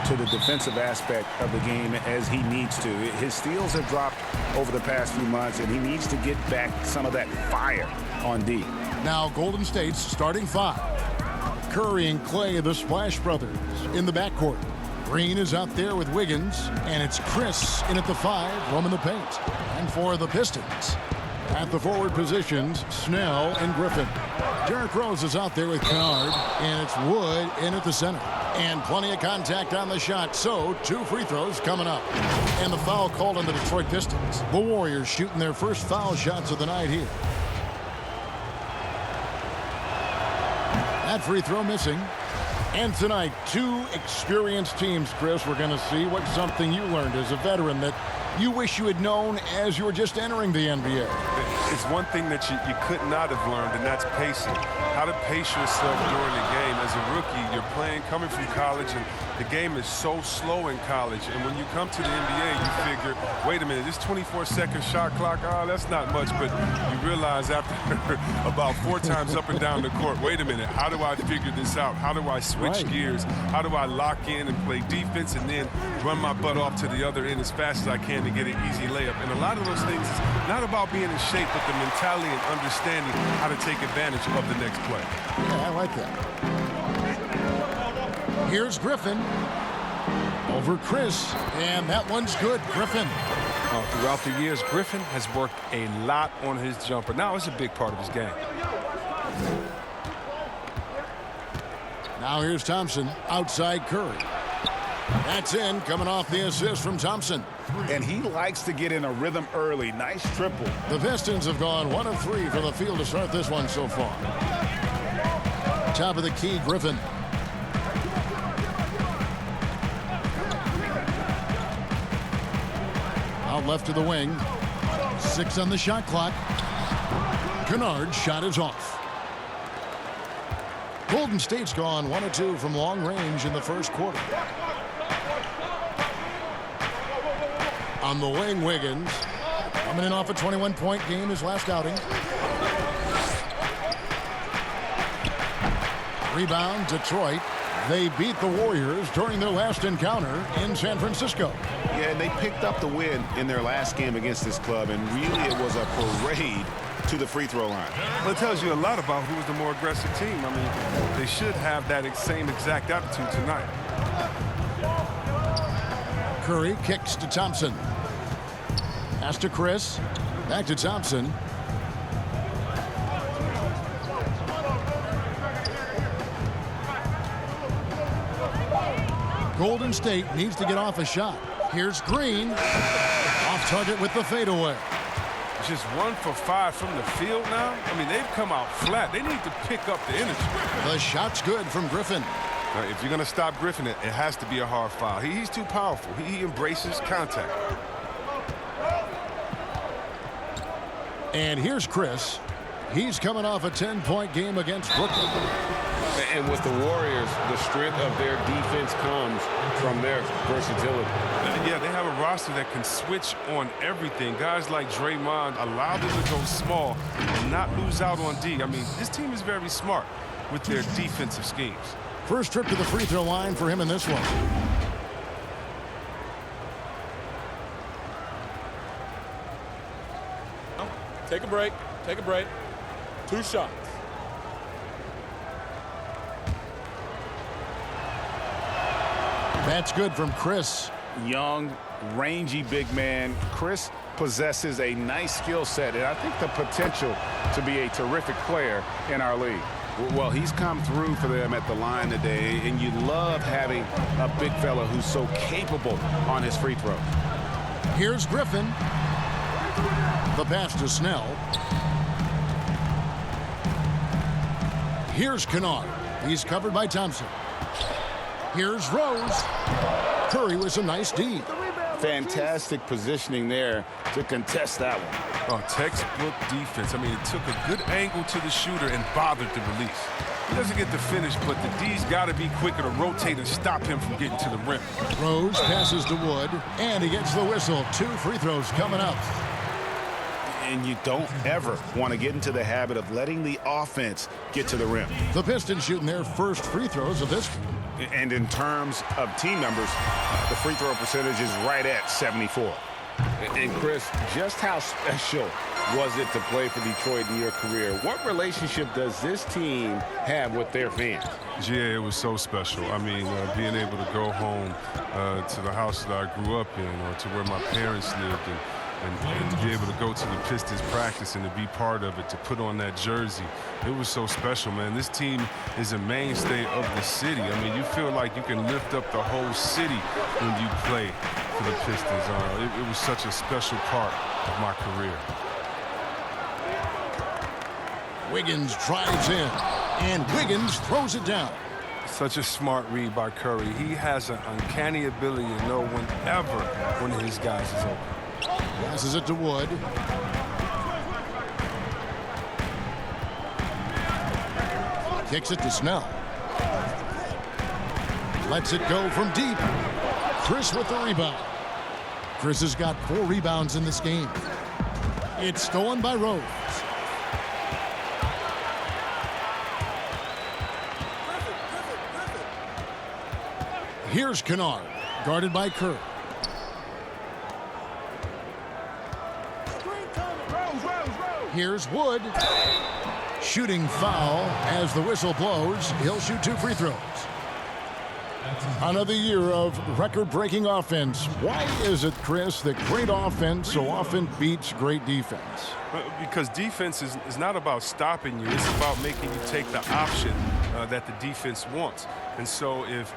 to the defensive aspect of the game as he needs to. His steals have dropped over the past few months, and he needs to get back some of that fire on D. Now Golden State's starting five. Curry and Clay, the Splash Brothers, in the backcourt. Green is out there with Wiggins, and it's Chris in at the 5, roaming the paint. And for the Pistons, at the forward positions, Snell and Griffin. Derrick Rose is out there with Kennard, and it's Wood in at the center. And plenty of contact on the shot, so 2 free throws coming up. And the foul called on the Detroit Pistons. The Warriors shooting their first foul shots of the night here. That free throw missing. And tonight, 2 experienced teams, Chris. We're going to see what's something you learned as a veteran that you wish you had known as you were just entering the NBA. It's one thing that you could not have learned, and that's pacing. How to pace yourself during the game. As a rookie, you're playing, coming from college, and the game is so slow in college. And when you come to the NBA, you figure, wait a minute, this 24-second shot clock, that's not much. But you realize after about 4 times up and down the court, wait a minute, how do I figure this out? How do I switch gears? How do I lock in and play defense and then run my butt off to the other end as fast as I can to get an easy layup? And a lot of those things is not about being in shape, but the mentality and understanding how to take advantage of the next play. Yeah, I like that. Here's Griffin over Chris, and that one's good. Griffin. Throughout the years, Griffin has worked a lot on his jumper. Now it's a big part of his game. Now here's Thompson outside Curry. That's in, coming off the assist from Thompson. And he likes to get in a rhythm early. Nice triple. The Pistons have gone 1 of 3 from the field to start this one so far. Top of the key, Griffin. Out left to the wing. 6 on the shot clock. Kennard's shot is off. Golden State's gone 1 of 2 from long range in the first quarter. On the wing, Wiggins. Coming in off a 21-point game his last outing. Rebound, Detroit. They beat the Warriors during their last encounter in San Francisco. Yeah, and they picked up the win in their last game against this club, and really it was a parade to the free throw line. Well, it tells you a lot about who was the more aggressive team. I mean, they should have that same exact attitude tonight. Curry kicks to Thompson. Pass to Chris. Back to Thompson. Golden State needs to get off a shot. Here's Green. Off target with the fadeaway. Just 1 for 5 from the field now. I mean, they've come out flat. They need to pick up the energy. The shot's good from Griffin. Now, if you're going to stop Griffin, it has to be a hard foul. He's too powerful. He embraces contact. And here's Chris. He's coming off a 10-point game against Brooklyn. And with the Warriors, the strength of their defense comes from their versatility. Yeah, they have a roster that can switch on everything. Guys like Draymond allow them to go small and not lose out on D. I mean, this team is very smart with their defensive schemes. First trip to the free throw line for him in this one. Take a break. Take a break. 2 shots. That's good from Chris. Young, rangy big man. Chris possesses a nice skill set, and I think the potential to be a terrific player in our league. Well, he's come through for them at the line today, and you love having a big fella who's so capable on his free throw. Here's Griffin. The pass to Snell. Here's Kennard. He's covered by Thompson. Here's Rose. Curry with some nice D. Fantastic positioning there to contest that one. Oh, textbook defense. I mean, it took a good angle to the shooter and bothered the release. He doesn't get the finish, but the D's got to be quicker to rotate and stop him from getting to the rim. Rose passes to Wood, and he gets the whistle. 2 free throws coming up. And you don't ever want to get into the habit of letting the offense get to the rim. The Pistons shooting their first free throws of this game. And in terms of team numbers, the free throw percentage is right at 74. And Chris, just how special was it to play for Detroit in your career? What relationship does this team have with their fans? Yeah, it was so special. I mean, being able to go home to the house that I grew up in, or to where my parents lived, and be able to go to the Pistons practice and to be part of it, to put on that jersey. It was so special, man. This team is a mainstay of the city. I mean, you feel like you can lift up the whole city when you play for the Pistons. It was such a special part of my career. Wiggins drives in, and Wiggins throws it down. Such a smart read by Curry. He has an uncanny ability to know whenever one of his guys is open. Passes it to Wood. Kicks it to Snell. Lets it go from deep. Chris with the rebound. Chris has got 4 rebounds in this game. It's stolen by Rose. Here's Kennard, guarded by Curry. Here's Wood. Shooting foul as the whistle blows. He'll shoot 2 free throws. Another year of record-breaking offense. Why is it, Chris, that great offense so often beats great defense? Because defense is not about stopping you. It's about making you take the option that the defense wants. And so if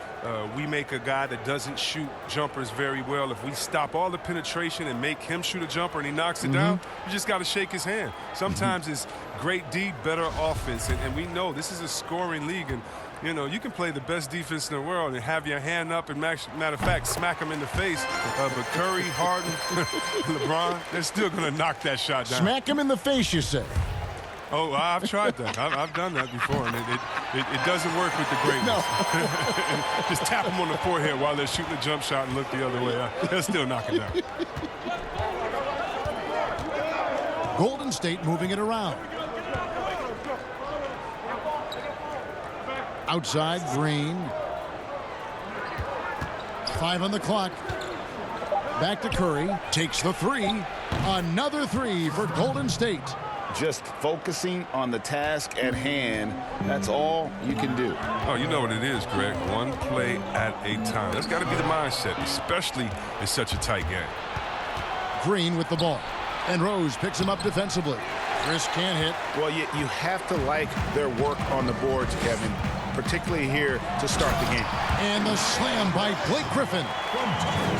we make a guy that doesn't shoot jumpers very well, if we stop all the penetration and make him shoot a jumper and he knocks it down, you just got to shake his hand. Sometimes it's great D, better offense. And we know this is a scoring league. And, you know, you can play the best defense in the world and have your hand up and, matter of fact, smack him in the face. But Curry, Harden, LeBron, they're still going to knock that shot down. Smack him in the face, you say? Oh, I've tried that. I've done that before, and it doesn't work with the great ones. No. Just tap them on the forehead while they're shooting a jump shot and look the other way. They'll still knock it down. Golden State moving it around. Outside, Green. 5 on the clock. Back to Curry. Takes the 3. Another 3 for Golden State. Just focusing on the task at hand, that's all you can do. Oh, you know what it is, Greg. One play at a time. That's got to be the mindset, especially in such a tight game. Green with the ball. And Rose picks him up defensively. Chris can't hit. Well, you have to like their work on the boards, Kevin, particularly here to start the game. And the slam by Blake Griffin.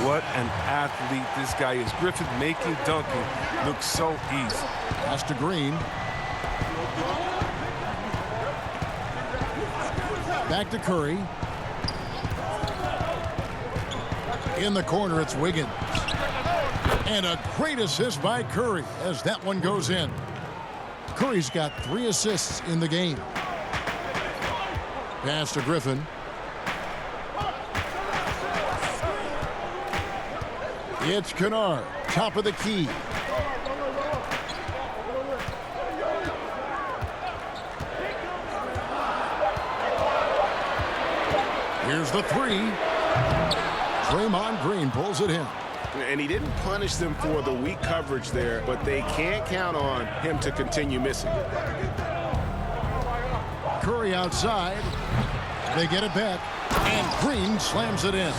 What an athlete this guy is. Griffin making dunking look so easy. Pass to Green. Back to Curry. In the corner, it's Wiggins. And a great assist by Curry as that one goes in. Curry's got 3 assists in the game. Pass to Griffin. It's Kennard, top of the key. Here's the 3. Draymond Green pulls it in. And he didn't punish them for the weak coverage there, but they can't count on him to continue missing. Curry outside. They get it back, and Green slams it in.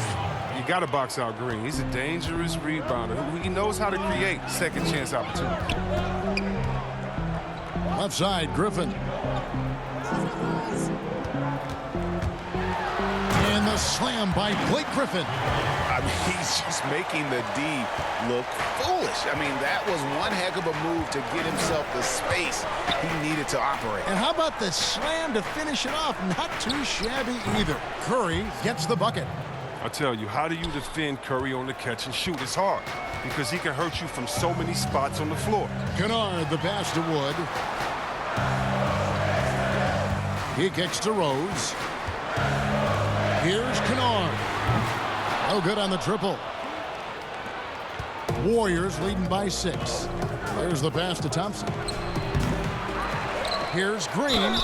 You got to box out Green. He's a dangerous rebounder. He knows how to create second chance opportunities. Left side, Griffin. And the slam by Blake Griffin. I mean, he's just making the D look foolish. I mean, that was one heck of a move to get himself the space he needed to operate. And how about the slam to finish it off? Not too shabby either. Curry gets the bucket. I tell you, how do you defend Curry on the catch and shoot? It's hard because he can hurt you from so many spots on the floor. Kennard, the pass to Wood. He kicks to Rose. Here's Kennard. No good on the triple. Warriors leading by 6. There's the pass to Thompson. Here's Green.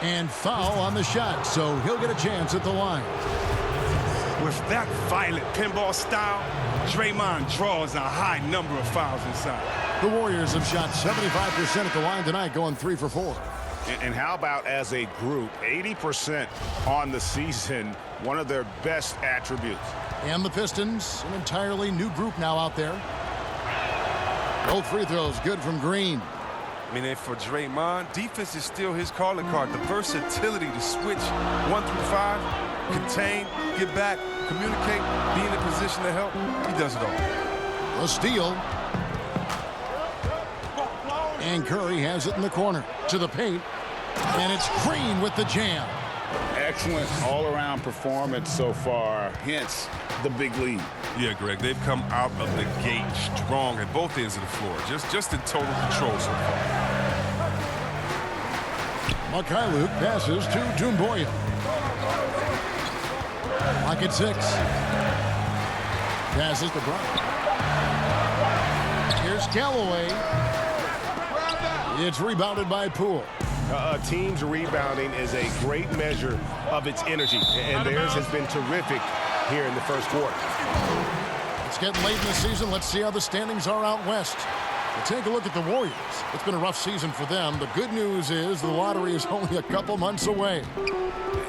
And foul on the shot, so he'll get a chance at the line. With that violent pinball style, Draymond draws a high number of fouls inside. The Warriors have shot 75% at the line tonight, going 3 for 4. And how about as a group, 80% on the season, one of their best attributes. And the Pistons, an entirely new group now out there. Both free throws good from Green. I mean, and for Draymond, defense is still his calling card. The versatility to switch 1 through 5, contain, get back, communicate, be in a position to help. He does it all. A steal. And Curry has it in the corner to the paint. And it's Green with the jam. Excellent all-around performance so far, hence the big lead. Yeah, Greg, they've come out of the gate strong at both ends of the floor. Just in total control so far. Luke passes to Doumbouya. Lock at 6. Passes to Brown. Here's Galloway. It's rebounded by Poole. A team's rebounding is a great measure of its energy, and theirs has been terrific here in the first quarter. It's getting late in the season. Let's see how the standings are out west. We'll take a look at the Warriors. It's been a rough season for them. The good news is the lottery is only a couple months away.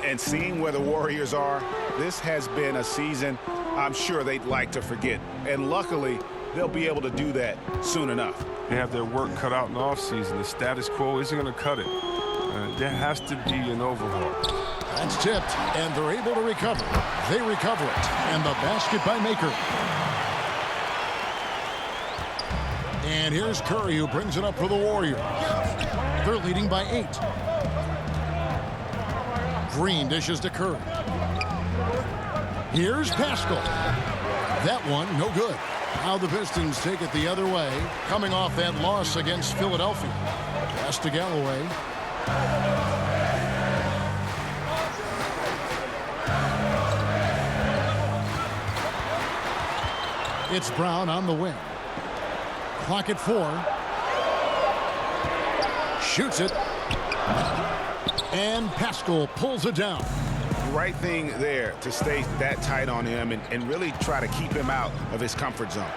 And seeing where the Warriors are, this has been a season I'm sure they'd like to forget. And luckily, they'll be able to do that soon enough. They have their work cut out in the offseason. The status quo isn't going to cut it. There has to be an overhaul. That's tipped, and they're able to recover. They recover it, and the basket by Maker. And here's Curry, who brings it up for the Warriors. They're leading by 8. Green dishes to Curry. Here's Pascal. That one, no good. Now the Pistons take it the other way, coming off that loss against Philadelphia. Pass to Galloway. It's Brown on the wing. Clock at 4. Shoots it. And Pascal pulls it down. Right thing there to stay that tight on him and really try to keep him out of his comfort zone.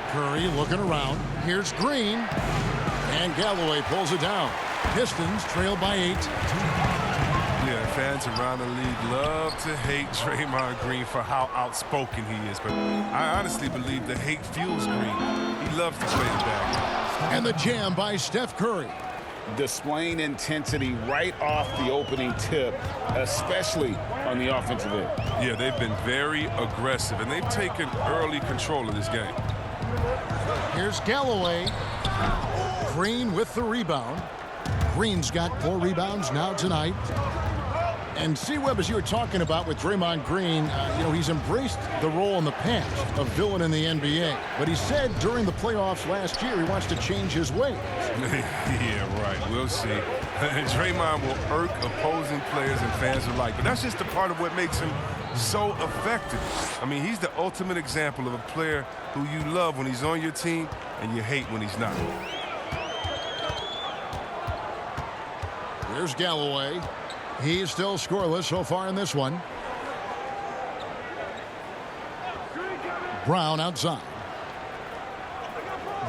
Curry looking around. Here's Green. And Galloway pulls it down. Pistons trail by 8. Yeah, fans around the league love to hate Draymond Green for how outspoken he is. But I honestly believe the hate fuels Green. He loves to play the bad. And the jam by Steph Curry. Displaying intensity right off the opening tip, especially on the offensive end. Yeah, they've been very aggressive, and they've taken early control of this game. Here's Galloway. Green with the rebound. Green's got 4 rebounds now tonight. And C-Webb, as you were talking about with Draymond Green, he's embraced the role in the past of villain in the NBA. But he said during the playoffs last year he wants to change his ways. Yeah, right. We'll see. Draymond will irk opposing players and fans alike. But that's just a part of what makes him so effective. I mean, he's the ultimate example of a player who you love when he's on your team and you hate when he's not. Here's Galloway. He's still scoreless so far in this one. Brown outside.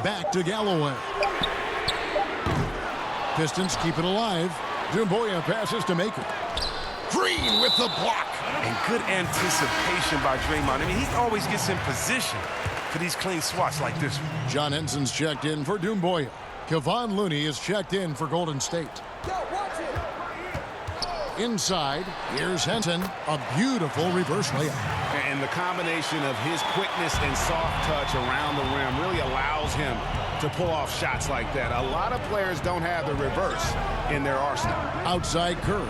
Back to Galloway. Pistons keep it alive. Doumbouya passes to Maker. Green with the block. And good anticipation by Draymond. I mean, he always gets in position for these clean swats like this one. John Henson's checked in for Doumbouya. Kevon Looney is checked in for Golden State. Inside, here's Henson. A beautiful reverse layup. And the combination of his quickness and soft touch around the rim really allows him to pull off shots like that. A lot of players don't have the reverse in their arsenal. Outside Curry.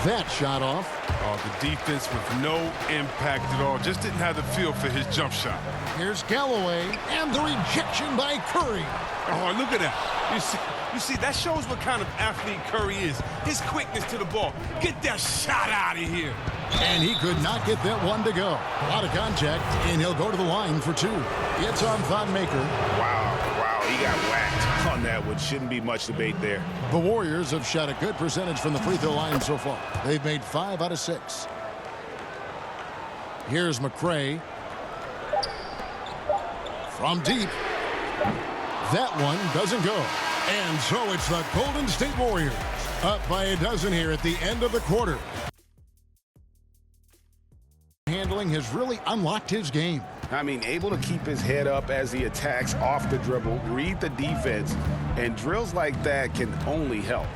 that shot off. Oh, the defense with no impact at all. Just didn't have the feel for his jump shot. Here's Galloway, and the rejection by Curry. Oh, look at that. You see, that shows what kind of athlete Curry is. His quickness to the ball. Get that shot out of here. And he could not get that one to go. A lot of contact, and he'll go to the line for two. It's on Thon Maker. Wow, he got whacked on that one. Shouldn't be much debate there. The Warriors have shot a good percentage from the free throw line so far. They've made 5 out of 6. Here's McRae. From deep. That one doesn't go. And so it's the Golden State Warriors up by a dozen here at the end of the quarter. Handling has really unlocked his game. I mean, able to keep his head up as he attacks off the dribble, read the defense, and drills like that can only help.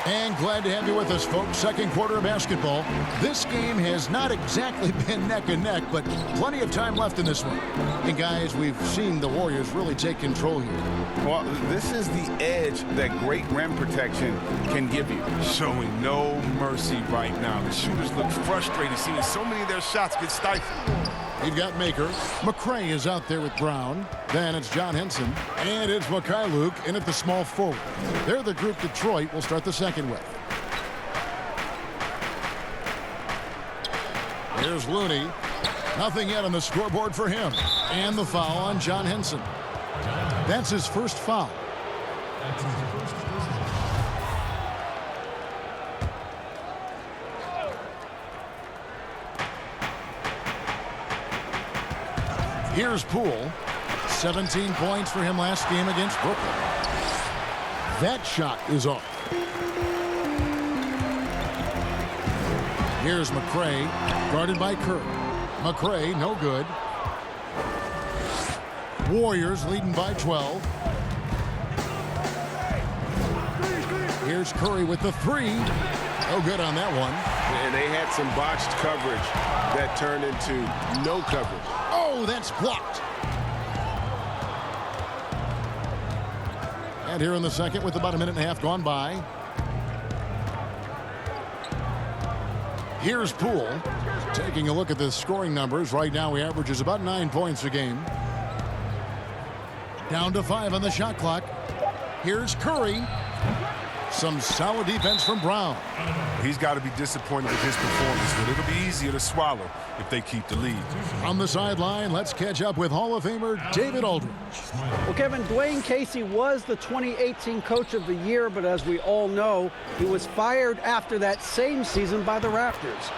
And glad to have you with us, folks. Second quarter of basketball. This game has not exactly been neck and neck, but plenty of time left in this one. And guys, we've seen the Warriors really take control here. Well, this is the edge that great rim protection can give you. Showing no mercy right now. The shooters look frustrated, seeing so many of their shots get stifled. You've got Maker. McRae is out there with Brown. Then it's John Henson. And it's Mikhailuk in at the small forward. They're the group Detroit will start the second with. Here's Looney. Nothing yet on the scoreboard for him. And the foul on John Henson. That's his first foul. Here's Poole. 17 points for him last game against Brooklyn. That shot is off. Here's McRae, guarded by Curry. McRae, no good. Warriors leading by 12. Here's Curry with the three. No good on that one. And they had some botched coverage that turned into no coverage. Oh, that's blocked. And here in the second with about a minute and a half gone by. Here's Poole. Taking a look at the scoring numbers. Right now he averages about 9 points a game. Down to 5 on the shot clock. Here's Curry. Some solid defense from Brown. He's got to be disappointed with his performance, but it'll be easier to swallow if they keep the lead. On the sideline, let's catch up with Hall of Famer David Aldridge. Well, Kevin, Dwayne Casey was the 2018 Coach of the Year, but as we all know, he was fired after that same season by the Raptors.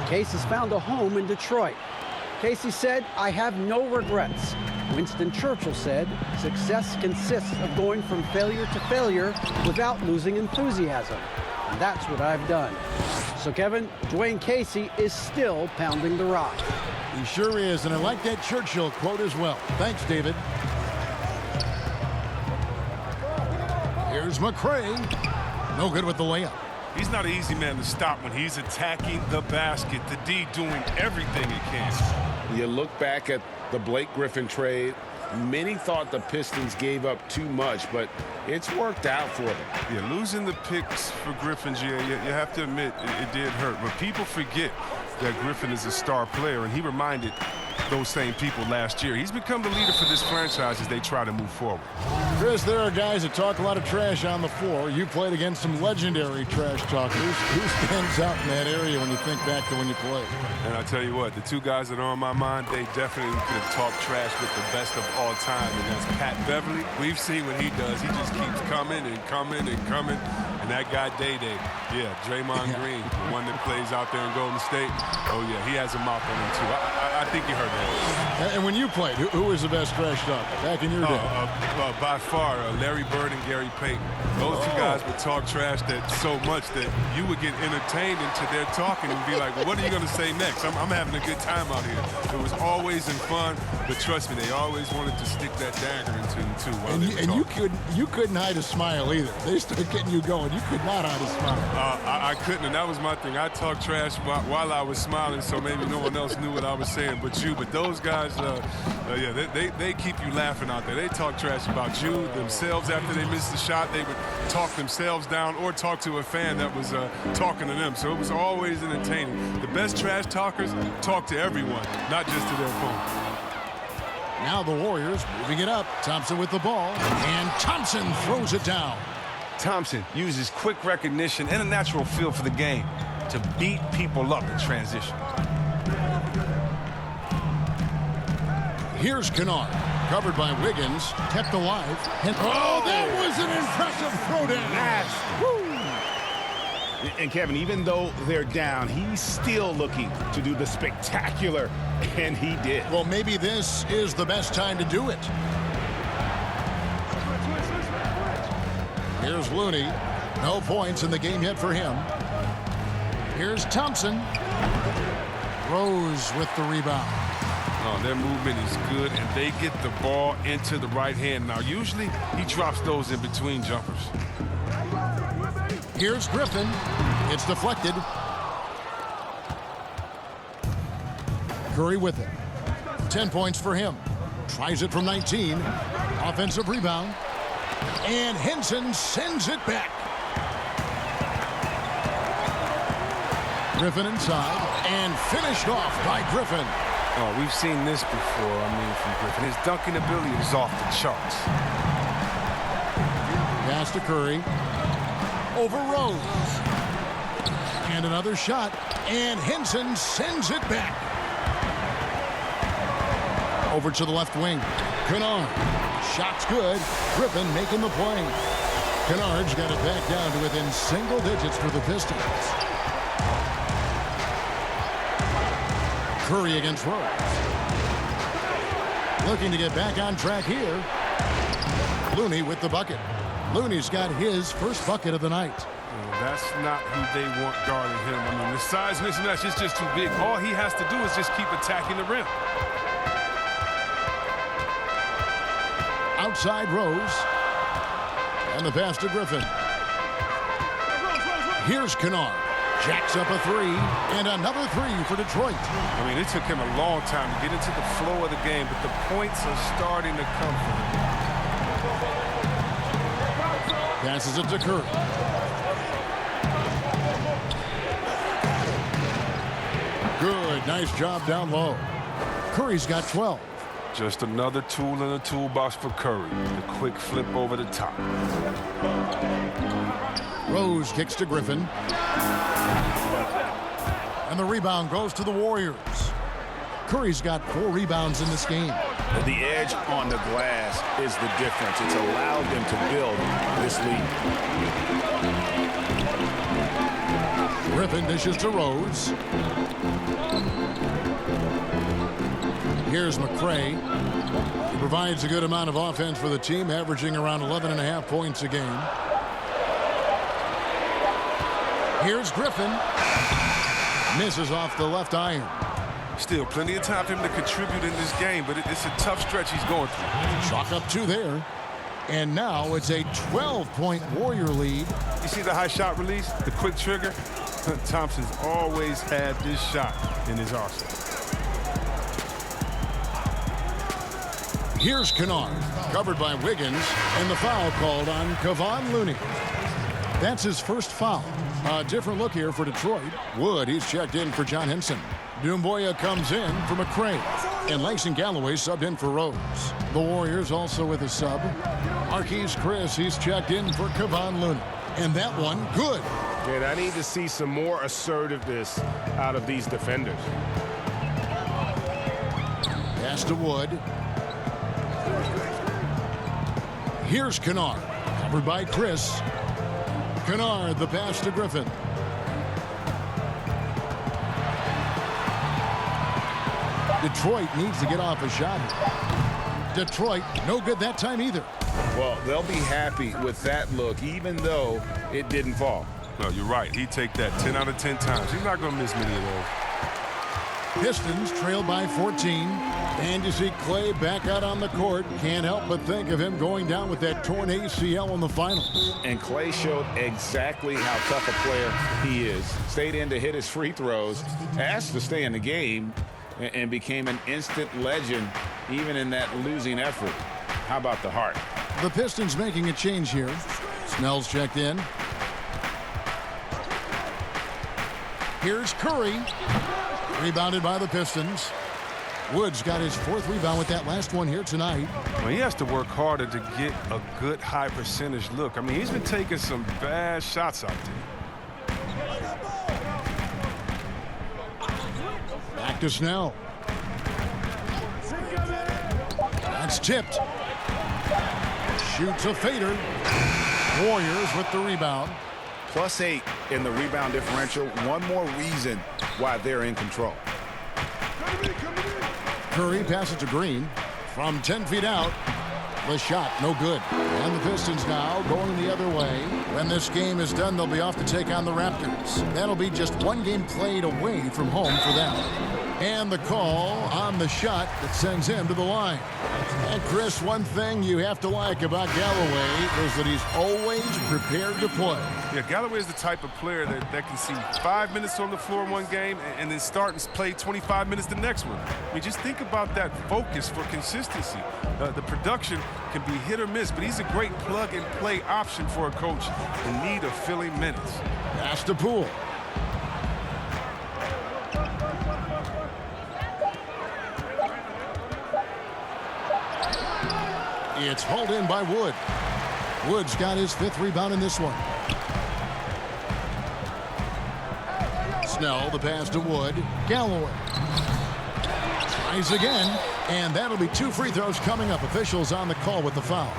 Casey has found a home in Detroit. Casey said, "I have no regrets." Winston Churchill said, "Success consists of going from failure to failure without losing enthusiasm." And that's what I've done. So, Kevin, Dwayne Casey is still pounding the rock. He sure is, and I like that Churchill quote as well. Thanks, David. Here's McRae. No good with the layup. He's not an easy man to stop when he's attacking the basket. The D doing everything he can. You look back at the Blake Griffin trade. Many thought the Pistons gave up too much, but it's worked out for them. Yeah, losing the picks for Griffin, you have to admit it did hurt. But people forget that Griffin is a star player, and he reminded those same people last year. He's become the leader for this franchise as they try to move forward. Chris, there are guys that talk a lot of trash on the floor. You played against some legendary trash talkers. Who stands out in that area when you think back to when you played? And I tell you what, the two guys that are on my mind, they definitely could have talked trash with the best of all time, and that's Pat Beverly. We've seen what he does. He just keeps coming and coming and coming. And that guy, Day-Day, yeah, Draymond Green, the one that plays out there in Golden State. Oh, yeah, he has a mouth on him, too. I think he heard that. And when you played, who was the best trash talker back in your day? By far, Larry Bird and Gary Payton. Those two guys would talk trash that so much that you would get entertained into their talking and be like, well, what are you going to say next? I'm having a good time out here. It was always in fun, but trust me, they always wanted to stick that dagger into him, too. And you couldn't hide a smile either. They started getting you going. You could not hide a smile. I couldn't, and that was my thing. I talked trash while I was smiling, so maybe no one else knew what I was saying but you. But those guys, yeah, they keep you laughing out there. They talk trash about you themselves after they missed the shot. They would talk themselves down or talk to a fan that was talking to them. So it was always entertaining. The best trash talkers talk to everyone, not just to their opponent. Now the Warriors moving it up. Thompson with the ball, and Thompson throws it down. Thompson uses quick recognition and a natural feel for the game to beat people up in transition. Here's Kennard, covered by Wiggins, kept alive. And oh, that was an impressive throwdown. And Kevin, even though they're down, he's still looking to do the spectacular, and he did. Well, maybe this is the best time to do it. Here's Looney. No points in the game yet for him. Here's Thompson. Rose with the rebound. Oh, their movement is good, and they get the ball into the right hand. Now, usually he drops those in between jumpers. Here's Griffin. It's deflected. Curry with it. 10 points for him. Tries it from 19. Offensive rebound. And Henson sends it back. Griffin inside. And finished off by Griffin. Oh, we've seen this before, from Griffin. His dunking ability is off the charts. Pass to Curry. Over Rose. And another shot. And Henson sends it back. Over to the left wing. Kennard. Shot's good. Griffin making the play. Kennard's got it back down to within single digits for the Pistons. Curry against Rose. Looking to get back on track here. Looney with the bucket. Looney's got his first bucket of the night. That's not who they want guarding him. The size mismatch is just too big. All he has to do is just keep attacking the rim. Outside Rose. And the pass to Griffin. Here's Kennard. Jacks up a three. And another three for Detroit. It took him a long time to get into the flow of the game, but the points are starting to come for him. Passes it to Curry. Good. Nice job down low. Curry's got 12. Just another tool in the toolbox for Curry. The quick flip over the top. Rose kicks to Griffin. And the rebound goes to the Warriors. Curry's got 4 rebounds in this game. The edge on the glass is the difference. It's allowed them to build this lead. Griffin dishes to Rose. Here's McCray. He provides a good amount of offense for the team, averaging around 11.5 points a game. Here's Griffin. Misses off the left iron. Still plenty of time for him to contribute in this game, but it's a tough stretch he's going through. Chalk up 2 there. And now it's a 12-point Warrior lead. You see the high shot release, the quick trigger? Thompson's always had this shot in his arsenal. Here's Kennard, covered by Wiggins, and the foul called on Kevon Looney. That's his first foul. A different look here for Detroit. Wood, he's checked in for John Henson. Dumboya comes in for McCray. And Langston Galloway subbed in for Rose. The Warriors also with a sub. Marquise Chris, he's checked in for Kevon Looney. And that one, good. And I need to see some more assertiveness out of these defenders. Pass to Wood. Here's Kennard, covered by Chris. Kennard, the pass to Griffin. Detroit needs to get off a shot. Detroit, no good that time either. Well, they'll be happy with that look, even though it didn't fall. No, you're right. He'd take that 10 out of 10 times. He's not going to miss many of those. Pistons trail by 14. And you see Clay back out on the court. Can't help but think of him going down with that torn ACL in the finals. And Clay showed exactly how tough a player he is. Stayed in to hit his free throws, asked to stay in the game, and became an instant legend even in that losing effort. How about the heart? The Pistons making a change here. Snell's checked in. Here's Curry. Rebounded by the Pistons. Woods got his 4th rebound with that last one here tonight. Well, he has to work harder to get a good high percentage look. I mean, he's been taking some bad shots out there. Back to Snell. That's tipped. Shoots a fader. Warriors with the rebound. +8 in the rebound differential. One more reason why they're in control. Curry passes to Green from 10 feet out. The shot, no good. And the Pistons now going the other way. When this game is done, they'll be off to take on the Raptors. That'll be just one game played away from home for them. And the call on the shot that sends him to the line. And Chris, one thing you have to like about Galloway is that he's always prepared to play. Yeah, Galloway is the type of player that can see 5 minutes on the floor in one game and then start and play 25 minutes the next one. I mean, just think about that focus for consistency. The production can be hit or miss, but he's a great plug-and-play option for a coach in need of filling minutes. Pass to Poole. It's hauled in by Wood. Wood's got his 5th rebound in this one. Snell, the pass to Wood. Galloway tries again, and that'll be 2 free throws coming up. Officials on the call with the foul.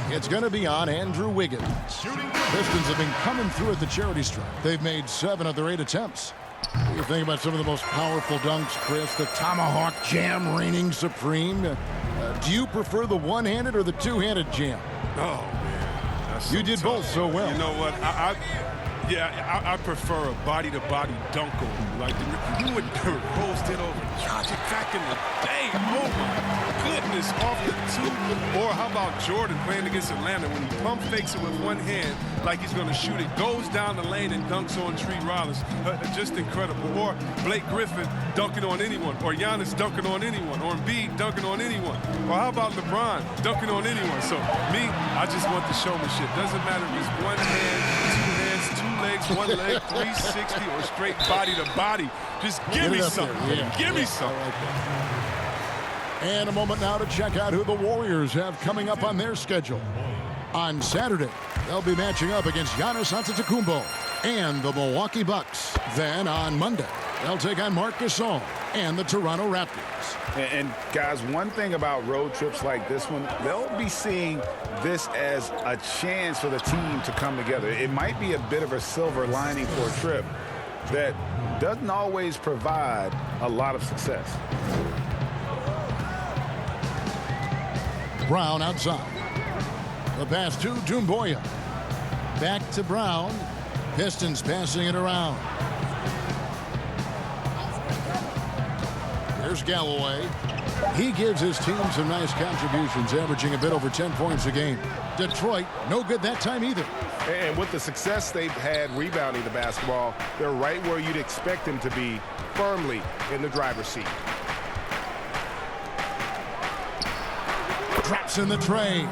It's going to be on Andrew Wiggins. Pistons have been coming through at the charity stripe. They've made 7 of their 8 attempts. What do you think about some of the most powerful dunks, Chris? The tomahawk jam reigning supreme. Do you prefer the one-handed or the two-handed jam? Oh, man. That's you did tough. both so well. You know what? I prefer a body-to-body dunk over. Like, you would roast it over Jogic back in the day. Oh, my goodness, off the two. Or how about Jordan playing against Atlanta when he pump fakes it with one hand like he's going to shoot it, goes down the lane and dunks on Treacherous. Just incredible. Or Blake Griffin dunking on anyone. Or Giannis dunking on anyone. Or Embiid dunking on anyone. Or how about LeBron dunking on anyone? So, me, I just want the showmanship. Doesn't matter if it's one hand, 2 hands, 2 legs, 1 leg, 360, or straight body to body. Just give me something. Give me something. And a moment now to check out who the Warriors have coming up on their schedule. On Saturday, they'll be matching up against Giannis Antetokounmpo and the Milwaukee Bucks. Then on Monday, they'll take on Marc Gasol and the Toronto Raptors. And guys, one thing about road trips like this one, they'll be seeing this as a chance for the team to come together. It might be a bit of a silver lining for a trip that doesn't always provide a lot of success. Brown outside. The pass to Doumbouya. Back to Brown. Pistons passing it around. Here's Galloway. He gives his team some nice contributions, averaging a bit over 10 points a game. Detroit, no good that time either. And with the success they've had rebounding the basketball, they're right where you'd expect them to be, firmly in the driver's seat. Drops in the tray.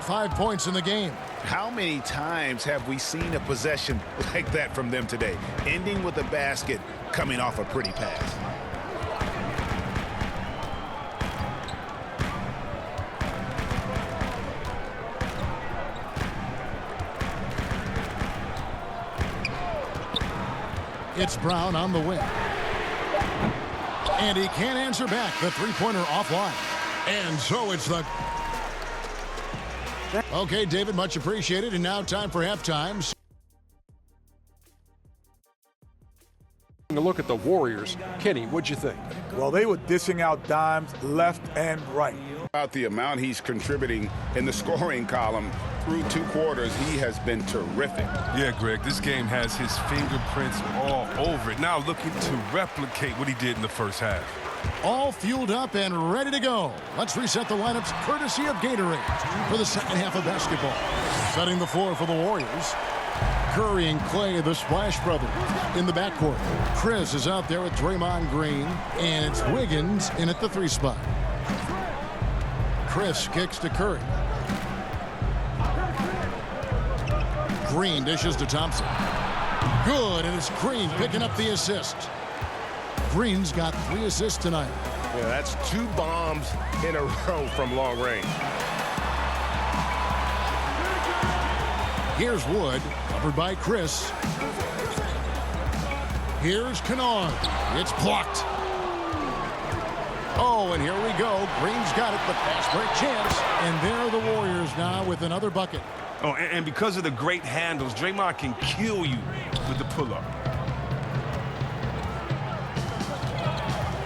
5 points in the game. How many times have we seen a possession like that from them today, ending with a basket coming off a pretty pass? It's Brown on the wing. And he can't answer back. The three-pointer offline. And so it's the... Okay, David, much appreciated. And now time for halftime. A look at the Warriors. Kenny, what'd you think? Well, they were dishing out dimes left and right. About the amount he's contributing in the scoring column, through 2 quarters, he has been terrific. Yeah, Greg, this game has his fingerprints all over it. Now looking to replicate what he did in the first half. All fueled up and ready to go. Let's reset the lineups courtesy of Gatorade for the second half of basketball. Setting the floor for the Warriors. Curry and Clay, the Splash Brothers, in the backcourt. Chris is out there with Draymond Green, and it's Wiggins in at the 3 spot. Chris kicks to Curry. Green dishes to Thompson. Good, and it's Green picking up the assist. Green's got 3 assists tonight. Yeah, that's 2 bombs in a row from long range. Here's Wood, covered by Chris. Here's Kennard. It's blocked. Oh, and here we go. Green's got it, but fast break chance. And there are the Warriors now with another bucket. Oh, and because of the great handles, Draymond can kill you with the pull-up.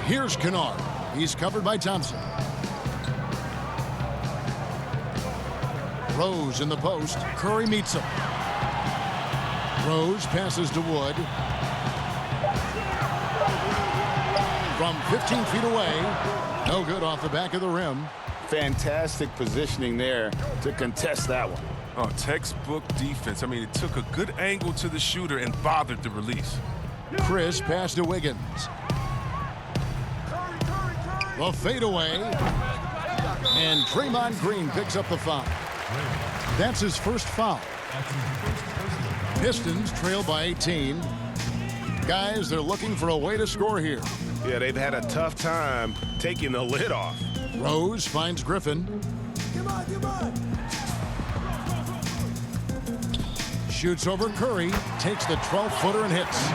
Here's Kennard. He's covered by Thompson. Rose in the post. Curry meets him. Rose passes to Wood. From 15 feet away. No good off the back of the rim. Fantastic positioning there to contest that one. Oh, textbook defense. I mean, it took a good angle to the shooter and bothered the release. Chris passed to Wiggins. The fadeaway. And Draymond Green picks up the foul. That's his first foul. Pistons trail by 18. Guys, they're looking for a way to score here. Yeah, they've had a tough time taking the lid off. Rose finds Griffin. Shoots over Curry, takes the 12-footer and hits.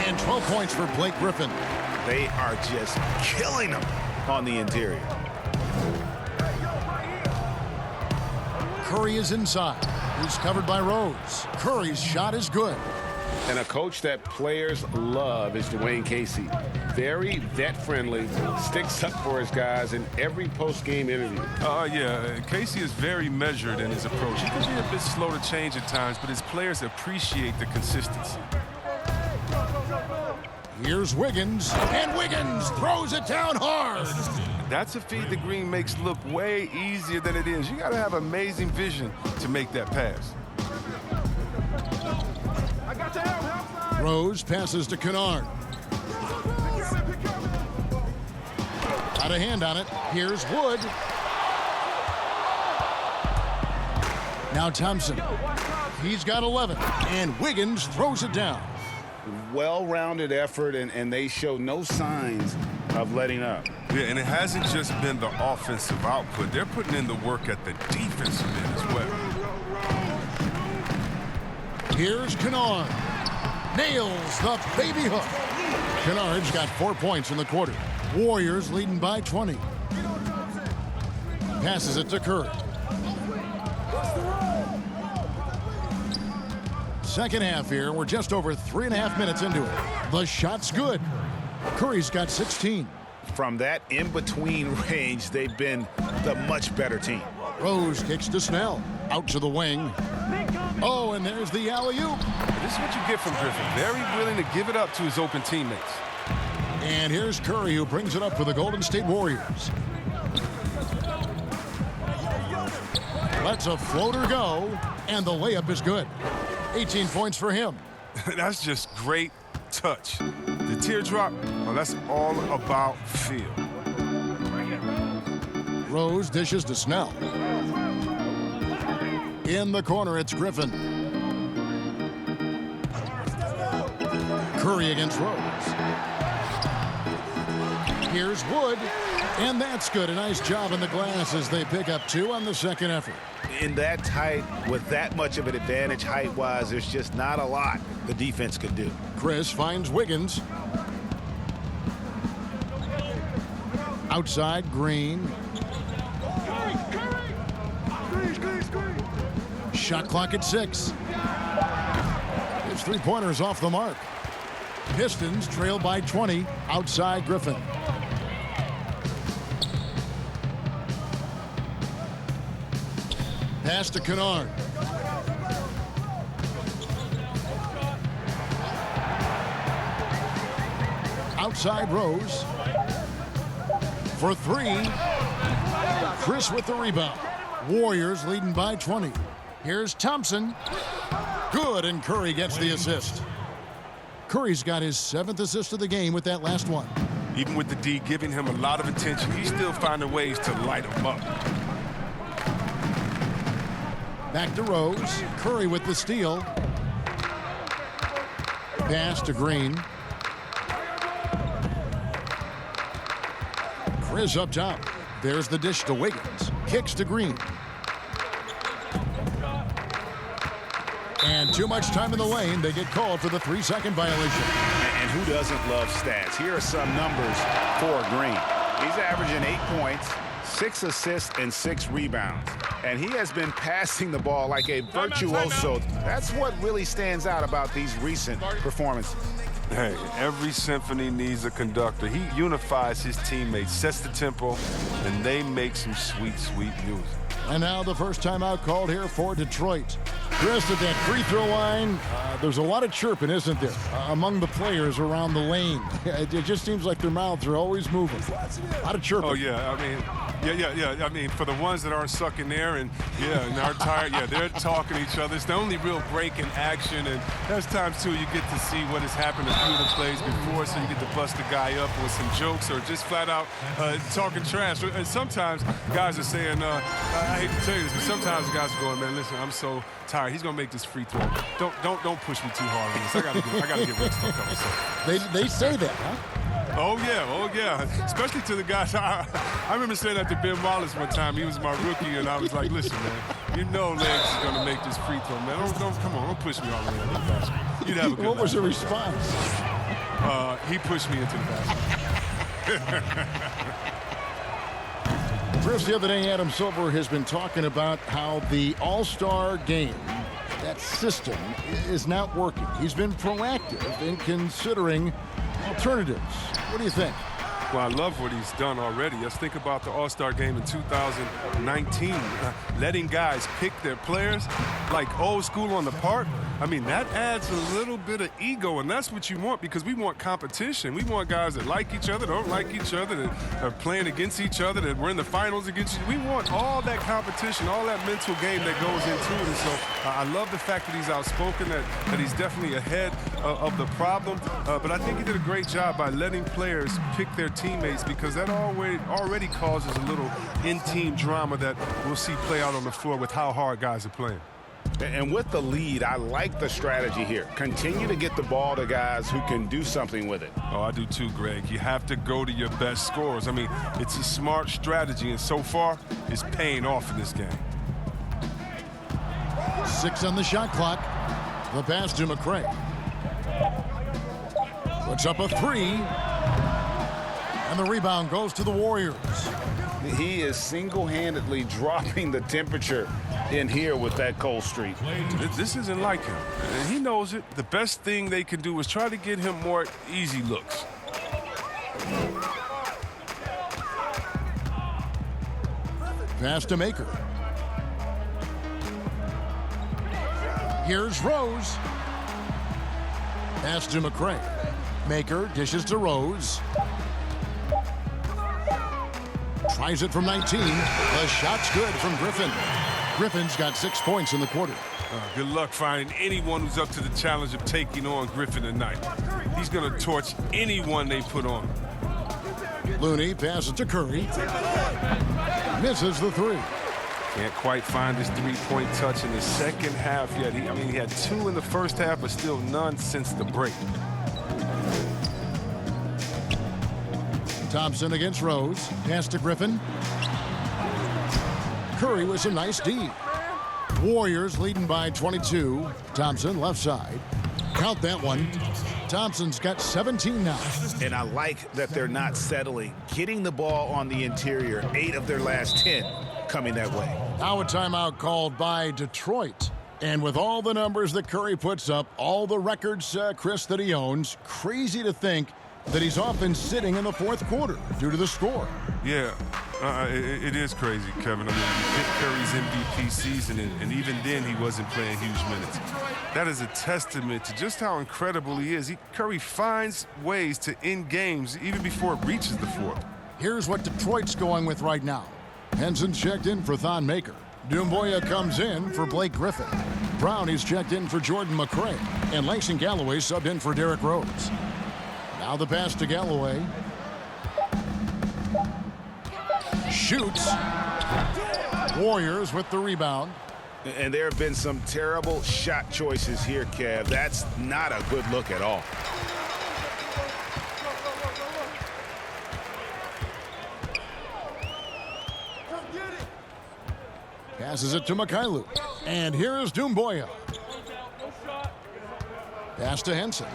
And 12 points for Blake Griffin. They are just killing them on the interior. Curry is inside. He's covered by Rose. Curry's shot is good. And a coach that players love is Dwayne Casey. Very vet-friendly, sticks up for his guys in every post-game interview. Yeah, Casey is very measured in his approach. He can be a bit slow to change at times, but his players appreciate the consistency. Here's Wiggins, and Wiggins throws it down hard. That's a feed the Green makes look way easier than it is. You got to have amazing vision to make that pass. Rose passes to Kennard. Got a hand on it. Here's Wood. Now Thompson. He's got 11. And Wiggins throws it down. Well-rounded effort, and they show no signs of letting up. Yeah, and it hasn't just been the offensive output. They're putting in the work at the defensive end as well. Here's Kennard. Nails the baby hook. Kennard's got 4 points in the quarter. Warriors leading by 20. Passes it to Curry. Second half here. We're just over 3.5 minutes into it. The shot's good. Curry's got 16. From that in-between range, they've been the much better team. Rose kicks to Snell. Out to the wing. Oh, and there's the alley-oop. This is what you get from Griffin. Very willing to give it up to his open teammates. And here's Curry, who brings it up for the Golden State Warriors. Lets a floater go, and the layup is good. 18 points for him. That's just great touch. The teardrop, well, that's all about feel. Rose dishes to Snell. In the corner, it's Griffin. Curry against Rose. Here's Wood, and that's good. A nice job on the glass as they pick up 2 on the second effort. In that tight, with that much of an advantage height-wise, there's just not a lot the defense could do. Chris finds Wiggins. Outside, Green. Shot clock at 6. His three-pointers off the mark. Pistons trail by 20. Outside, Griffin. Pass to Kennard. outside Rose. For three. Chris with the rebound. Warriors leading by 20. Here's Thompson. Good, and Curry gets the assist. Curry's got his 7th assist of the game with that last one. Even with the D giving him a lot of attention, he's still finding ways to light him up. Back to Rose. Curry with the steal. Pass to Green. Chris up top. There's the dish to Wiggins. Kicks to Green. And too much time in the lane. They get called for the 3-second violation. And who doesn't love stats? Here are some numbers for Green. He's averaging 8 points, 6 assists, and 6 rebounds. And he has been passing the ball like a virtuoso. That's what really stands out about these recent performances. Hey, every symphony needs a conductor. He unifies his teammates, sets the tempo, and they make some sweet, sweet music. And now the first timeout called here for Detroit. Chris, at that free throw line, there's a lot of chirping, isn't there, among the players around the lane. It just seems like their mouths are always moving. A lot of chirping. Oh, yeah. I mean, I mean, for the ones that aren't sucking there and are tired, they're talking to each other. It's the only real break in action, and there's times, too, you get to see what has happened a few of the plays before, so you get to bust the guy up with some jokes or just flat out talking trash. And sometimes guys are saying, I hate to tell you this, but sometimes the guys are going, man, listen, I'm so tired. He's going to make this free throw. Don't push me too hard on this. I got to get rest a couple seconds. They say that, huh? Oh, yeah. Especially to the guys. I remember saying that to Ben Wallace one time. He was my rookie, and I was like, listen, man, you know Legs is going to make this free throw, man. Come on, don't push me all the way into the basket. You'd have a good What was night. the response? He pushed me into the basket. Chris, the other day, Adam Silver has been talking about how the All-Star game, that system, is not working. He's been proactive in considering alternatives. What do you think? Well, I love what he's done already. Let's think about the All-Star game in 2019. Letting guys pick their players like old school on the park. I mean, that adds a little bit of ego, and that's what you want because we want competition. We want guys that like each other, don't like each other, that are playing against each other, that we're in the finals against each other. We want all that competition, all that mental game that goes into it. And so I love the fact that he's outspoken, that he's definitely ahead of the problem. But I think he did a great job by letting players pick their teammates because that already causes a little in-team drama that we'll see play out on the floor with how hard guys are playing. And with the lead, I like the strategy here. Continue to get the ball to guys who can do something with it. Oh, I do too, Greg. You have to go to your best scorers. I mean, it's a smart strategy, and so far, it's paying off in this game. 6 on the shot clock. The pass to McCray. Puts up a 3. And the rebound goes to the Warriors. He is single-handedly dropping the temperature in here with that cold streak. This isn't like him, and he knows it. The best thing they can do is try to get him more easy looks. Pass to Maker. Here's Rose. Pass to McCray. Maker dishes to Rose. Tries it from 19. The shot's good from Griffin. Griffin's got 6 points in the quarter. Good luck finding anyone who's up to the challenge of taking on Griffin tonight. He's going to torch anyone they put on. Looney passes to Curry. Misses the 3. Can't quite find his three-point touch in the second half yet. He had 2 in the first half, but still none since the break. Thompson against Rose. Pass to Griffin. Curry with some nice D. Warriors leading by 22. Thompson left side. Count that one. Thompson's got 17 now. And I like that they're not settling. Getting the ball on the interior, 8 of their last 10 coming that way. Now a timeout called by Detroit. And with all the numbers that Curry puts up, all the records, Chris, that he owns, crazy to think that he's often sitting in the fourth quarter due to the score. Yeah, it is crazy, Kevin. I mean, you hit Curry's MVP season, and even then he wasn't playing huge minutes. That is a testament to just how incredible he is. Curry finds ways to end games even before it reaches the fourth. Here's what Detroit's going with right now. Henson's checked in for Thon Maker. Doumbouya comes in for Blake Griffin. Brownie's checked in for Jordan McRae. And Langston Galloway subbed in for Derrick Rose. Now the pass to Galloway. Shoots. Warriors with the rebound. And there have been some terrible shot choices here, Kev. That's not a good look at all. Passes it to Mikhailuk. And here is Doumbouya. Pass to Henson.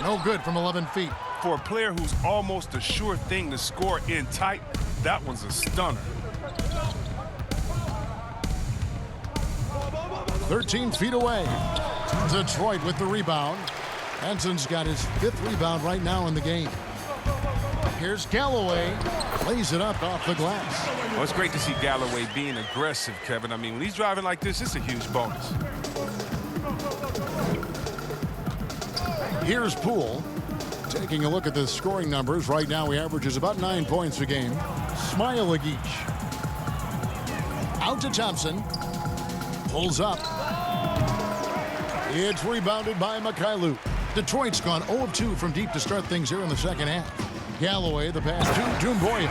No good from 11 feet. For a player who's almost a sure thing to score in tight, that one's a stunner. 13 feet away. Detroit with the rebound. Henson's got his 5th rebound right now in the game. Here's Galloway. Lays it up off the glass. Well, it's great to see Galloway being aggressive, Kevin. I mean, when he's driving like this, it's a huge bonus. Here's Poole. Taking a look at the scoring numbers. Right now, he averages about 9 points a game. Smailagic. Out to Thompson. Pulls up. It's rebounded by Mikhailuk. Detroit's gone 0 of 2 from deep to start things here in the second half. Galloway, the pass to Doumbouya.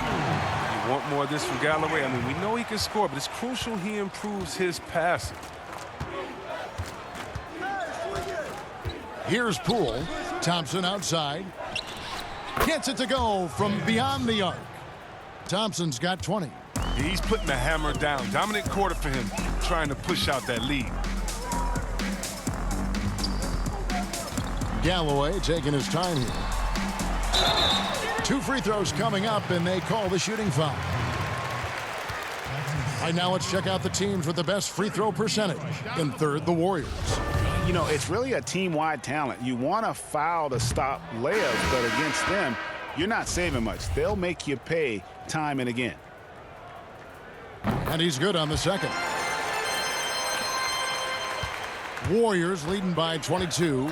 You want more of this from Galloway? I mean, we know he can score, but it's crucial he improves his passing. Here's Poole. Thompson outside. Gets it to go from beyond the arc. Thompson's got 20. He's putting the hammer down. Dominant quarter for him, trying to push out that lead. Galloway taking his time here. 2 free throws coming up, and they call the shooting foul. Right now, let's check out the teams with the best free throw percentage. In third, the Warriors. You know, it's really a team-wide talent. You want to foul to stop layups, but against them, you're not saving much. They'll make you pay time and again. And he's good on the second. Warriors leading by 22.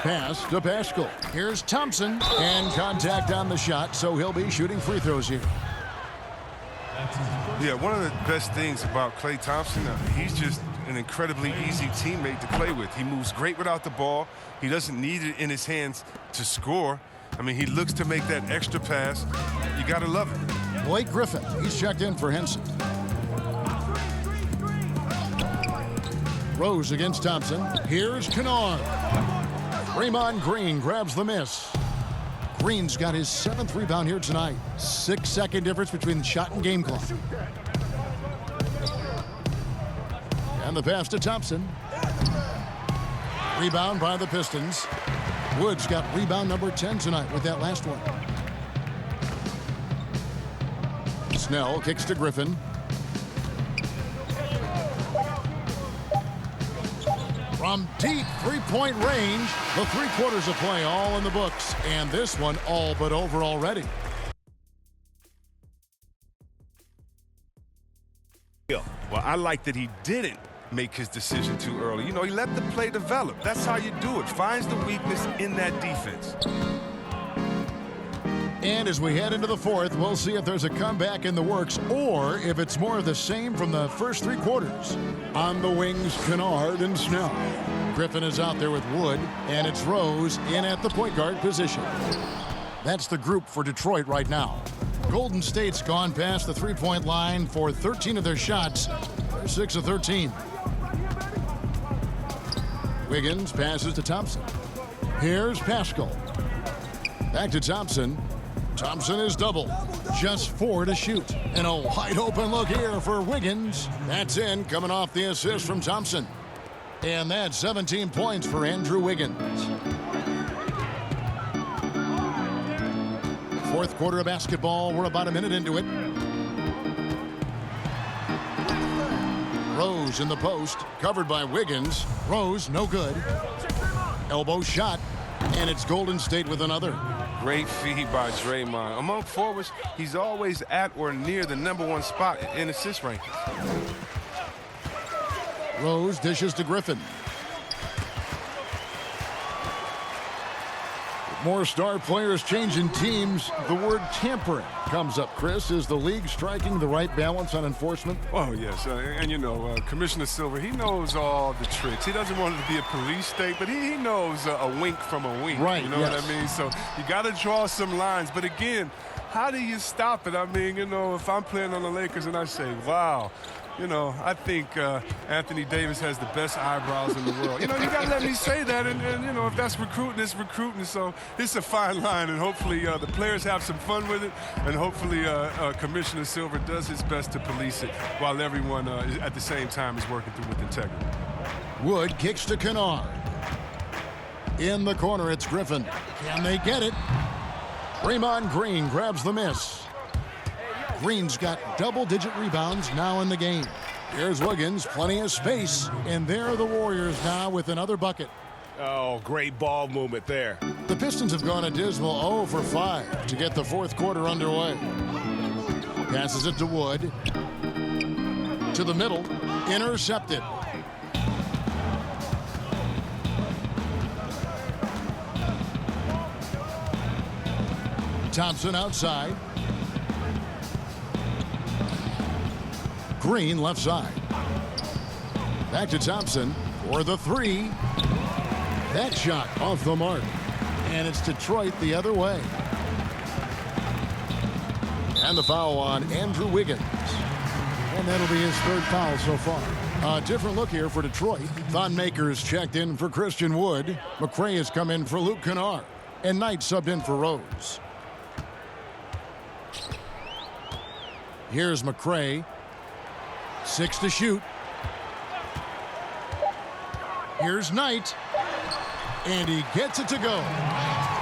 Pass to Paschal. Here's Thompson. And contact on the shot, so he'll be shooting free throws here. Yeah, one of the best things about Klay Thompson, he's just an incredibly easy teammate to play with. He moves great without the ball. He doesn't need it in his hands to score. I mean, he looks to make that extra pass. You got to love it. Blake Griffin, he's checked in for Henson. Rose against Thompson. Here's Kennard. Draymond Green grabs the miss. Green's got his 7th rebound here tonight. 6-second difference between the shot and game clock. And the pass to Thompson. Rebound by the Pistons. Woods got rebound number 10 tonight with that last one. Snell kicks to Griffin. From deep three-point range, the 3 quarters of play all in the books, and this one all but over already. Well, I like that he didn't make his decision too early. You know, he let the play develop. That's how you do it. Finds the weakness in that defense. And as we head into the fourth, we'll see if there's a comeback in the works or if it's more of the same from the first 3 quarters. On the wings, Kennard and Snell. Griffin is out there with Wood, and it's Rose in at the point guard position. That's the group for Detroit right now. Golden State's gone past the 3-point line for 13 of their shots. They're 6 of 13. Wiggins passes to Thompson. Here's Paschal. Back to Thompson. Thompson is double. Just 4 to shoot. And a wide open look here for Wiggins. That's in, coming off the assist from Thompson. And that's 17 points for Andrew Wiggins. Fourth quarter of basketball. We're about a minute into it. Rose in the post, covered by Wiggins. Rose, no good. Elbow shot, and it's Golden State with another. Great feed by Draymond. Among forwards, he's always at or near the #1 spot in assist rankings. Rose dishes to Griffin. More star players changing teams. The word tampering comes up, Chris. Is the league striking the right balance on enforcement? Oh, yes. And, you know, Commissioner Silver, he knows all the tricks. He doesn't want it to be a police state, but he knows a wink from a wink. Right, You know yes. what I mean? So you got to draw some lines. But, again, how do you stop it? I mean, you know, if I'm playing on the Lakers and I say, wow, you know, I think Anthony Davis has the best eyebrows in the world. You know, you got to let me say that. And, you know, if that's recruiting, it's recruiting. So it's a fine line. And hopefully the players have some fun with it. And hopefully Commissioner Silver does his best to police it while everyone at the same time is working through with integrity. Wood kicks to Kennard. In the corner, it's Griffin. Can they get it? Draymond Green grabs the miss. Green's got double-digit rebounds now in the game. Here's Wiggins, plenty of space, and there are the Warriors now with another bucket. Oh, great ball movement there. The Pistons have gone a dismal 0 for 5 to get the fourth quarter underway. Passes it to Wood. To the middle, intercepted. Thompson outside. Green left side. Back to Thompson for the three. That shot off the mark. And it's Detroit the other way. And the foul on Andrew Wiggins. And that'll be his third foul so far. A different look here for Detroit. Thon Maker's checked in for Christian Wood. McRae has come in for Luke Kennard. And Knight subbed in for Rose. Here's McRae. 6 to shoot. Here's Knight. And he gets it to go.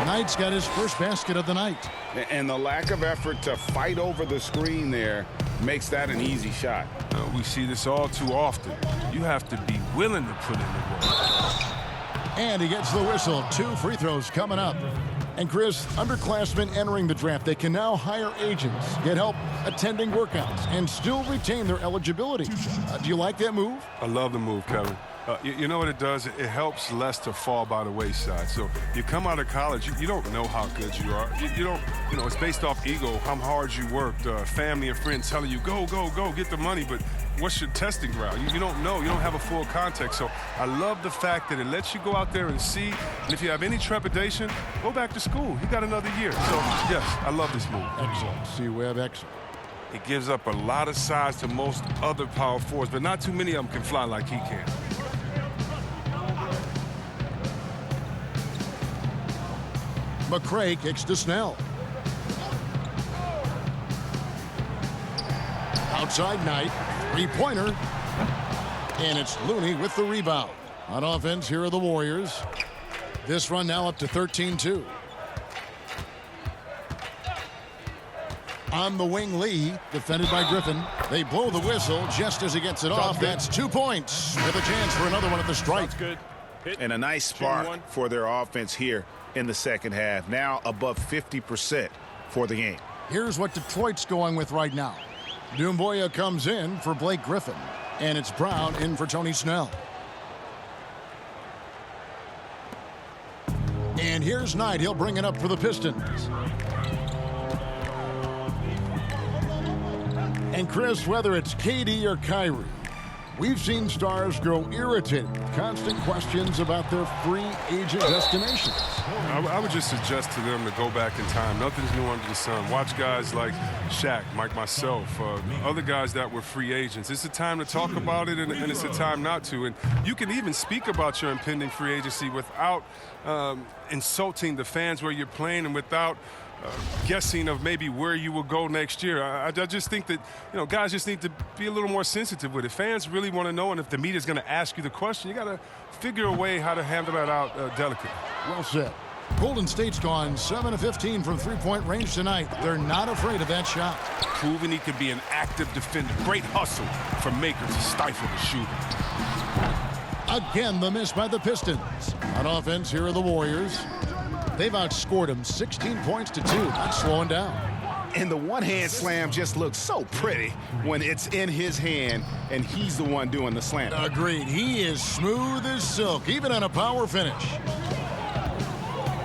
Knight's got his first basket of the night. And the lack of effort to fight over the screen there makes that an easy shot. We see this all too often. You have to be willing to put in the work. And he gets the whistle. 2 free throws coming up. And Chris, underclassmen entering the draft, they can now hire agents, get help attending workouts, and still retain their eligibility. Do you like that move? I love the move, Kevin. You know what it does? It helps less to fall by the wayside. So you come out of college, you don't know how good you are. You don't, you know, it's based off ego, how hard you worked, family and friends telling you, go, go, go, get the money. But what's your testing ground? You don't know. You don't have a full context. So I love the fact that it lets you go out there and see. And if you have any trepidation, go back to school. You got another year. So, yes, I love this move. Excellent. See, Webb, excellent. It gives up a lot of size to most other power forwards, but not too many of them can fly like he can. McRae kicks to Snell. Outside Knight, three-pointer. And it's Looney with the rebound. On offense, here are the Warriors. This run now up to 13-2. On the wing, Lee, defended by Griffin. They blow the whistle just as he gets it off. That's 2 points with a chance for another one at the strike. That's good. Hit. And a nice spark for their offense here in the second half. Now above 50% for the game. Here's what Detroit's going with right now. Doumbouya comes in for Blake Griffin. And it's Brown in for Tony Snell. And here's Knight. He'll bring it up for the Pistons. And Chris, whether it's KD or Kyrie, we've seen stars grow irritated. Constant questions about their free agent destinations. I would just suggest to them to go back in time. Nothing's new under the sun. Watch guys like Shaq, like myself, other guys that were free agents. It's a time to talk about it, and it's a time not to. And you can even speak about your impending free agency without insulting the fans where you're playing and without guessing of maybe where you will go next year. I just think that, you know, guys just need to be a little more sensitive with it. Fans really want to know, and if the media's going to ask you the question, you got to figure a way how to handle that out delicately. Well said. Golden State's gone 7 of 15 from three-point range tonight. They're not afraid of that shot. Proving he can be an active defender. Great hustle from Maker to stifle the shooter. Again, the miss by the Pistons. On offense, here are the Warriors. They've outscored them 16 points to 2, not slowing down. And the one-hand slam just looks so pretty when it's in his hand and he's the one doing the slam. Agreed. He is smooth as silk, even on a power finish.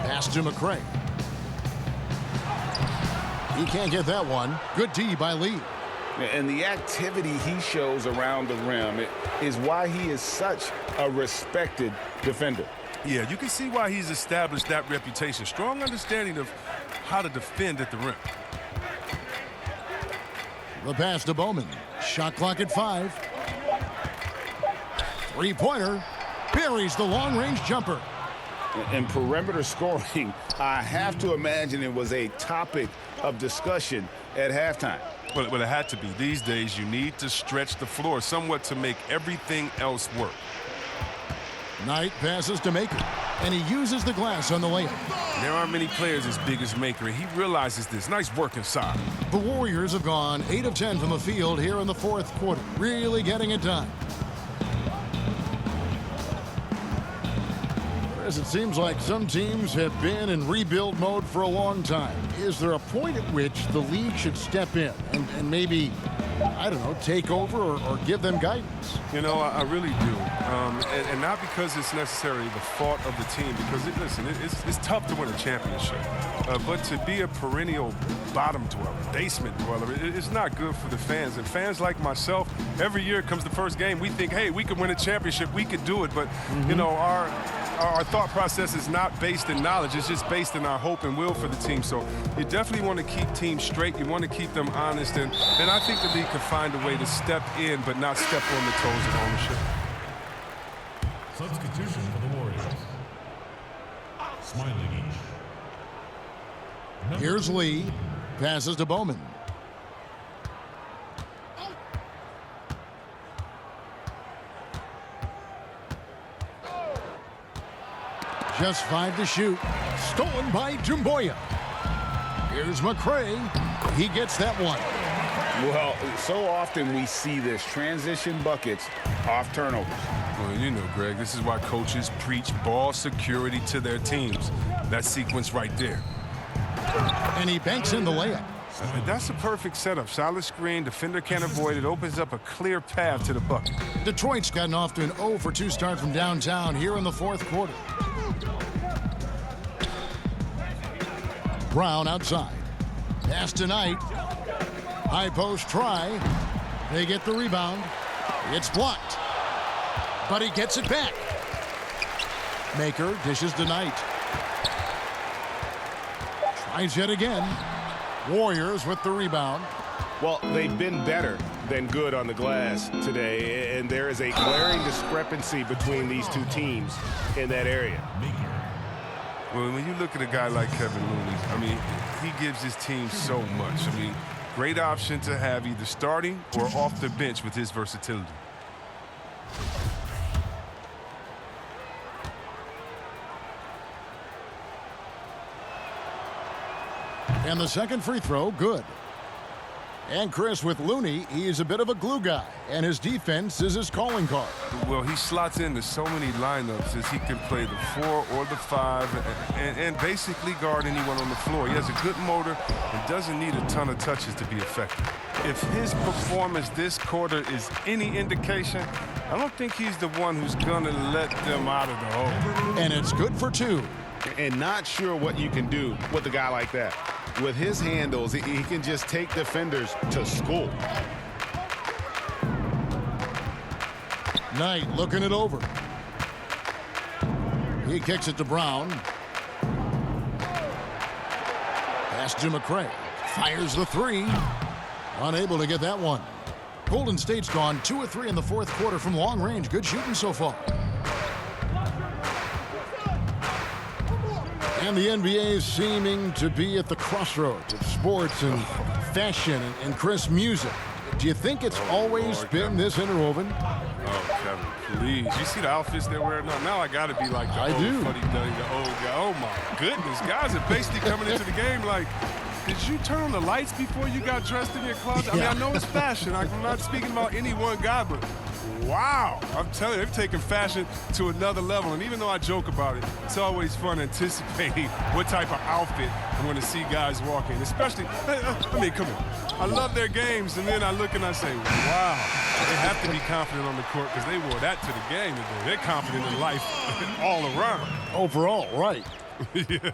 Pass to McCray. He can't get that one. Good D by Lee. And the activity he shows around the rim is why he is such a respected defender. Yeah, you can see why he's established that reputation. Strong understanding of how to defend at the rim. The pass to Bowman. Shot clock at 5. Three-pointer. Buries the long-range jumper. And perimeter scoring, I have to imagine it was a topic of discussion at halftime. Well, it had to be. These days, you need to stretch the floor somewhat to make everything else work. Knight passes to Maker, and he uses the glass on the layup. There aren't many players as big as Maker, and he realizes this. Nice work inside. The Warriors have gone 8 of 10 from the field here in the fourth quarter, really getting it done. Chris, it seems like some teams have been in rebuild mode for a long time. Is there a point at which the league should step in and maybe, I don't know, take over or give them guidance? You know, I really do. And not because it's necessarily the fault of the team, because, it's tough to win a championship. But to be a perennial bottom dweller, basement dweller, it's not good for the fans. And fans like myself, every year comes the first game, we think, hey, we could win a championship, we could do it. But, you know, our thought process is not based in knowledge. It's just based in our hope and will for the team. So you definitely want to keep teams straight. You want to keep them honest. And I think the league could find a way to step in but not step on the toes of ownership. Substitution for the Warriors. Smiley. Here's Lee. Passes to Bowman. Just 5 to shoot. Stolen by Jumboya. Here's McCray. He gets that one. Well, so often we see this transition buckets off turnovers. Well, you know, Greg, this is why coaches preach ball security to their teams. That sequence right there. And he banks in the layup. That's a perfect setup. Solid screen, defender can't avoid it. Opens up a clear path to the bucket. Detroit's gotten off to an 0 for 2 start from downtown here in the fourth quarter. Brown outside. Pass to Knight. High post try. They get the rebound. It's blocked. But he gets it back. Maker dishes to Knight. Tries yet again. Warriors with the rebound. Well, they've been better than good on the glass today, and there is a glaring discrepancy between these two teams in that area. Well, when you look at a guy like Kevin Looney, I mean, he gives his team so much. I mean, great option to have either starting or off the bench with his versatility. And the second free throw, good. And Chris, with Looney, he's a bit of a glue guy, and his defense is his calling card. Well, he slots into so many lineups as he can play the 4 or the 5 and basically guard anyone on the floor. He has a good motor and doesn't need a ton of touches to be effective. If his performance this quarter is any indication, I don't think he's the one who's going to let them out of the hole. And it's good for 2. And not sure what you can do with a guy like that. With his handles, he can just take defenders to school. Knight looking it over. He kicks it to Brown. Pass to McCray. Fires the 3. Unable to get that one. Golden State's gone 2 of 3 in the fourth quarter from long range. Good shooting so far. And the NBA is seeming to be at the crossroads of sports and fashion and Chris, music. Do you think it's always been this interwoven? Oh, Kevin, please. You see the outfits they're wearing now? Now I got to be like the old fuddy-duddy, the old guy. Oh, my goodness. Guys are basically coming into the game like, did you turn on the lights before you got dressed in your closet? I mean, I know it's fashion. I'm not speaking about any one guy, but Wow. I'm telling you, they've taken fashion to another level. And even though I joke about it, it's always fun anticipating what type of outfit I'm going to see guys walk in. Especially, I mean, come on. I love their games, and then I look and I say, wow. They have to be confident on the court because they wore that to the game today. They're confident in life all around. Overall, right. Yeah.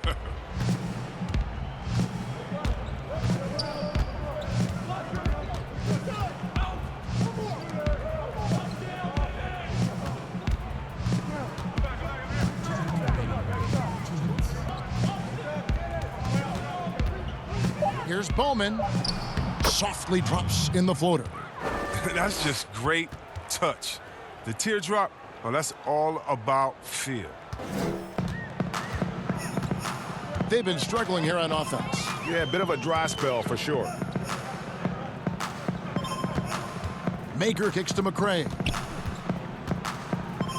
Here's Bowman. Softly drops in the floater. That's just great touch. The teardrop, well, that's all about feel. They've been struggling here on offense. Yeah, a bit of a dry spell for sure. Maker kicks to McCray.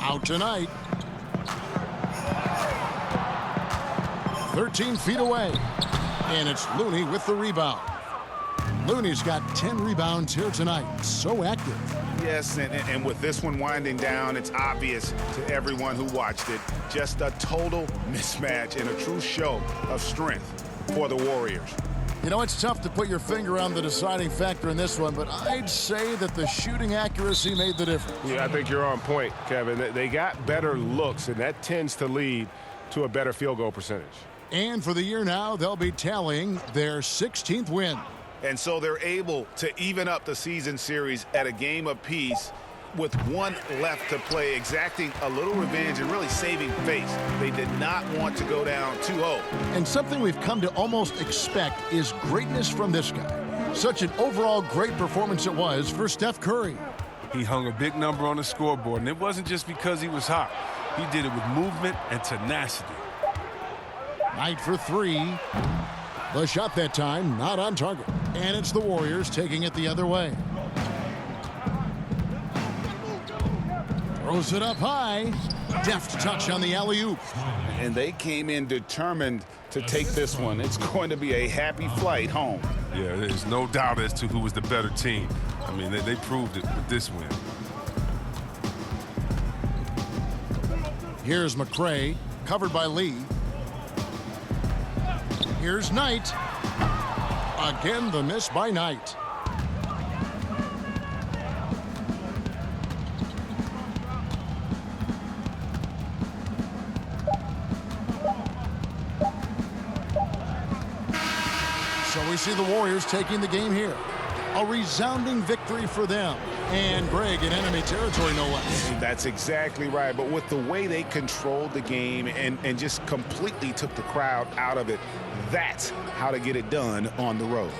Out tonight. 13 feet away. And it's Looney with the rebound. Looney's got 10 rebounds here tonight. So active. Yes, and with this one winding down, it's obvious to everyone who watched it. Just a total mismatch and a true show of strength for the Warriors. You know, it's tough to put your finger on the deciding factor in this one, but I'd say that the shooting accuracy made the difference. Yeah, I think you're on point, Kevin. They got better looks, and that tends to lead to a better field goal percentage. And for the year now, they'll be tallying their 16th win. And so they're able to even up the season series at a game apiece with one left to play, exacting a little revenge and really saving face. They did not want to go down 2-0. And something we've come to almost expect is greatness from this guy. Such an overall great performance it was for Steph Curry. He hung a big number on the scoreboard, and it wasn't just because he was hot. He did it with movement and tenacity. Knight for three. The shot that time, not on target. And it's the Warriors taking it the other way. Throws it up high. Deft touch on the alley-oop. And they came in determined to take this one. It's going to be a happy flight home. Yeah, there's no doubt as to who was the better team. I mean, they proved it with this win. Here's McCray, covered by Lee. Here's Knight. Again, the miss by Knight. So we see the Warriors taking the game here. A resounding victory for them. And Greg in enemy territory, no less. That's exactly right. But with the way they controlled the game and just completely took the crowd out of it, that's how to get it done on the road.